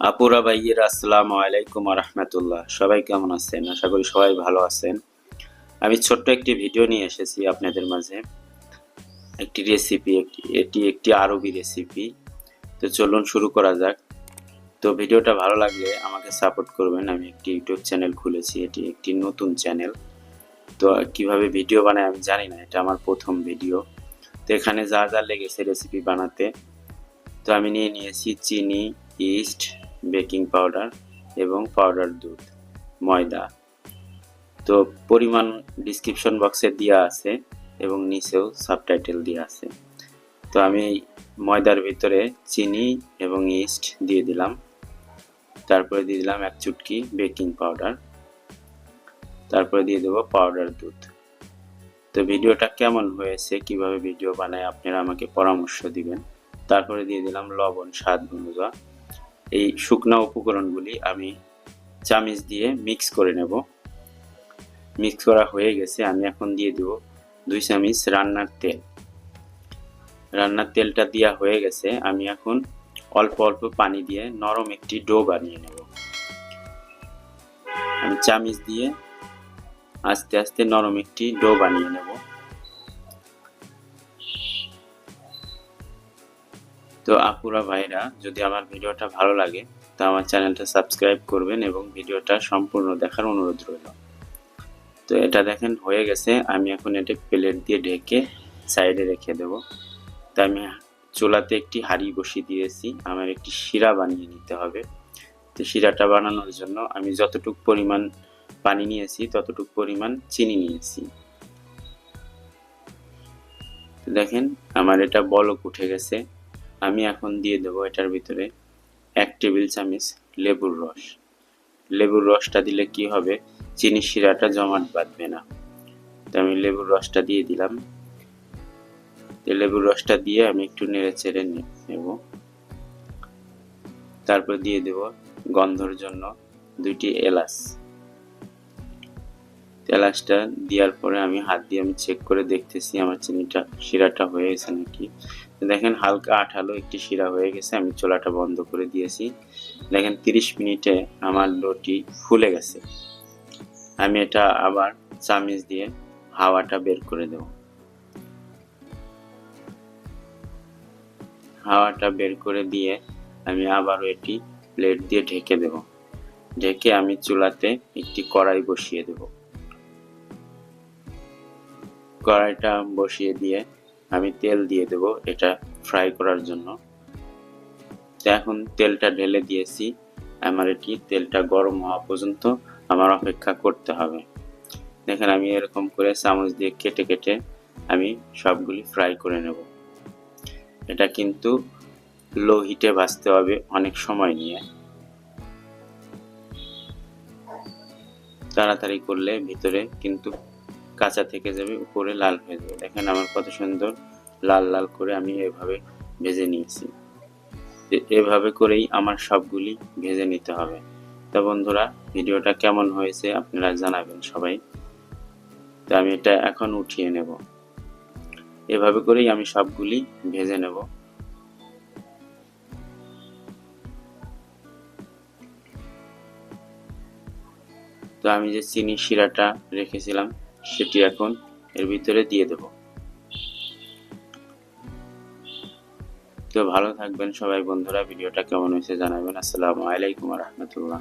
আপুরা ভাইয়েরা আসসালামু আলাইকুম রাহমাতুল্লাহ। সবাই কেমন আছেন? আশা করি সবাই ভালো আছেন। আমি ছোট্ট একটি ভিডিও নিয়ে এসেছি আপনাদের মাঝে। একটি রেসিপি, এটি একটি আরবি রেসিপি। তো চলুন শুরু করা যাক। তো ভিডিওটা ভালো লাগলে আমাকে সাপোর্ট করবেন। আমি একটি ইউটিউব চ্যানেল খুলেছি, এটি একটি নতুন চ্যানেল। তো কিভাবে ভিডিও বানায় আমি জানি না, এটা আমার প্রথম ভিডিও। তো এখানে যা যা লেগেছে রেসিপি বানাতে, তো আমি নিয়ে নিয়েছি চিনি, ইস্ট, বেকিং পাউডার এবং পাউডার দুধ, ময়দা। তো পরিমাণ ডিসক্রিপশন বক্সে দেওয়া আছে এবং নিচেও সাবটাইটেল দেওয়া আছে। তো আমি ময়দার ভিতরে চিনি এবং ইস্ট দিয়ে দিলাম, তারপরে দিয়ে দিলাম 1 চুটকি বেকিং পাউডার, তারপরে দিয়ে দেবো পাউডার দুধ। তো ভিডিওটা কেমন হয়েছে, কিভাবে ভিডিও বানায় আপনারা আমাকে পরামর্শ দিবেন। তারপরে দিয়ে দিলাম লবণ স্বাদ অনুযায়ী। এই শুকনা উপকরণগুলি আমি চামিচ দিয়ে মিক্স করে নেব। মিক্স করা হয়ে গেছে, আমি এখন দিয়ে দেব 2 চামচ রান্নার তেল। রান্নার তেলটা দেওয়া হয়ে গেছে, আমি এখন অল্প অল্প পানি দিয়ে নরম একটি ডো বানিয়ে নেব। আমি চামিচ দিয়ে আস্তে আস্তে নরম একটি ডো বানিয়ে নেব। তো আপুরা ভাইরা, যদি আমার ভিডিওটা ভালো লাগে তো আমার চ্যানেলটা সাবস্ক্রাইব করবেন এবং ভিডিওটা সম্পূর্ণ দেখার অনুরোধ রইল। তো এটা দেখেন হয়ে গেছে, আমি এখন এটা প্লেট দিয়ে ঢেকে সাইডে রেখে দেব। তো আমি চুলাতে একটি হাঁড়ি বসিয়ে দিয়েছি, আমার একটি শিরা বানিয়ে নিতে হবে। তো শিরাটা বানানোর জন্য আমি যতটুকু পরিমাণ পানি নিয়েছি ততটুকু পরিমাণ চিনি নিয়েছি। তো দেখেন আমার এটা বলক উঠে গেছে। আমি এখন দিয়ে দেব এটার ভিতরে 1 টেবিল চামচ লেবুর রস। লেবুর রসটা দিলে কি হবে, চিনির শিরাটা জমাট বাঁধবে না। তো আমি লেবুর রসটা দিয়ে দিলাম। লেবুর রসটা দিয়ে আমি একটু নেড়ে চেড়ে নেব। তারপর দিয়ে দেব গন্ধর জন্য 2টি এলাচ। এলাচটা দেওয়ার পরে আমি হাত দিয়ে চেক করে দেখতেছি আমার চিনিটা শিরাটা হয়ে গেছে নাকি। দেখেন হালকা আঠালো একটি শিরা হয়ে গেছে। আমি চুলাটা বন্ধ করে দিয়েছি। দেখেন 30 মিনিটে আমার ডোটি ফুলে গেছে। আমি এটা আবার চামিচ দিয়ে হাওয়াটা বের করে দেব। হাওয়াটা বের করে দিয়ে আমি আবারও এটি প্লেট দিয়ে ঢেকে দেব। ঢেকে আমি চুলাতে একটি কড়াই বসিয়ে দেব। কড়াইটা বসিয়ে দিয়ে আমি তেল দিয়ে দেব এটা ফ্রাই করার জন্য। তো এখন তেলটা ঢেলে দিয়েছি, আমার এটি তেলটা গরম হওয়া পর্যন্ত আমার অপেক্ষা করতে হবে। দেখেন আমি এরকম করে চামচ দিয়ে কেটে কেটে আমি সবগুলি ফ্রাই করে নেব। এটা কিন্তু লো হিটে ভাজতে হবে অনেক সময় নিয়ে। তাড়াতাড়ি করলে ভিতরে কিন্তু কাঁচা থেকে যাবে, উপরে লাল হয়ে যাবে। দেখেন আমার কত সুন্দর লাল লাল করে আমি এভাবে ভেজে নিয়েছি। এভাবে করেই আমার সবগুলি ভেজে নিতে হবে। তো বন্ধুরা, ভিডিওটা কেমন হয়েছে আপনারা জানাবেন সবাই। তো আমি এটা এখন উঠিয়ে নেব। এভাবে করেই আমি সবগুলি ভেজে নেব। তো আমি যে চিনির শিরাটা রেখেছিলাম সেটি এখন এর ভিতরে দিয়ে দেব। তো ভালো থাকবেন সবাই বন্ধুরা, ভিডিওটা কেমন হয়েছে জানাবেন। আসসালামু আলাইকুম রাহমাতুল্লাহ।